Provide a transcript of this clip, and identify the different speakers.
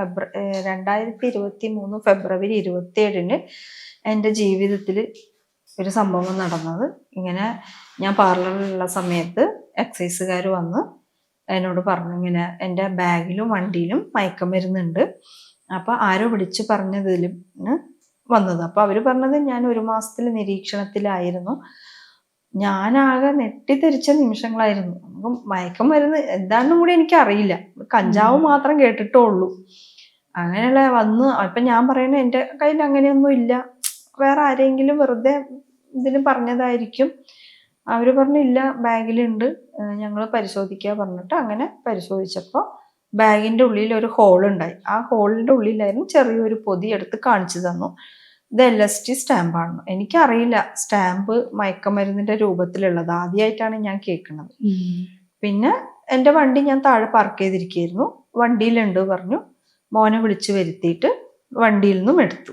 Speaker 1: 2023 ഫെബ്രുവരി 27 എൻ്റെ ജീവിതത്തിൽ ഒരു സംഭവം നടന്നത്. ഇങ്ങനെ ഞാൻ പാർലറിലുള്ള സമയത്ത് എക്സൈസുകാർ വന്ന് എന്നോട് പറഞ്ഞു, ഇങ്ങനെ എൻ്റെ ബാഗിലും വണ്ടിയിലും മയക്കമരുന്നുണ്ട്, അപ്പോൾ ആരോ വിളിച്ചു പറഞ്ഞതിലും വന്നത്. അപ്പോൾ അവർ പറഞ്ഞത് ഞാൻ 1 മാസത്തിൽ നിരീക്ഷണത്തിലായിരുന്നു. ഞാനാകെ നെട്ടിത്തെറിച്ച നിമിഷങ്ങളായിരുന്നു. നമുക്ക് മയക്കമരുന്ന് എന്താണെന്നും കൂടി എനിക്കറിയില്ല, കഞ്ചാവ് മാത്രം കേട്ടിട്ടുള്ളൂ. അങ്ങനെയുള്ള വന്ന് അപ്പം ഞാൻ പറയുന്നത് എൻ്റെ കയ്യിൽ അങ്ങനെയൊന്നും ഇല്ല, വേറെ ആരെങ്കിലും വെറുതെ ഇതിന് പറഞ്ഞതായിരിക്കും. അവർ പറഞ്ഞില്ല, ബാഗിലുണ്ട്, ഞങ്ങൾ പരിശോധിക്കുക പറഞ്ഞിട്ട് അങ്ങനെ പരിശോധിച്ചപ്പോൾ ബാഗിൻ്റെ ഉള്ളിൽ ഒരു ഹോളുണ്ടായി. ആ ഹോളിൻ്റെ ഉള്ളിലായിരുന്നു ചെറിയൊരു പൊതി എടുത്ത് കാണിച്ചു തന്നു. ഇത് LSD സ്റ്റാമ്പാണ്. എനിക്കറിയില്ല സ്റ്റാമ്പ് മയക്കമരുന്നിൻ്റെ രൂപത്തിലുള്ളത്, ആദ്യമായിട്ടാണ് ഞാൻ കേൾക്കുന്നത്. പിന്നെ എൻ്റെ വണ്ടി ഞാൻ താഴെ പാർക്ക് ചെയ്തിരിക്കുകയായിരുന്നു. വണ്ടിയിലുണ്ട് പറഞ്ഞു. മോനെ വിളിച്ചു വരുത്തിയിട്ട് വണ്ടിയിൽ നിന്നും എടുത്തു.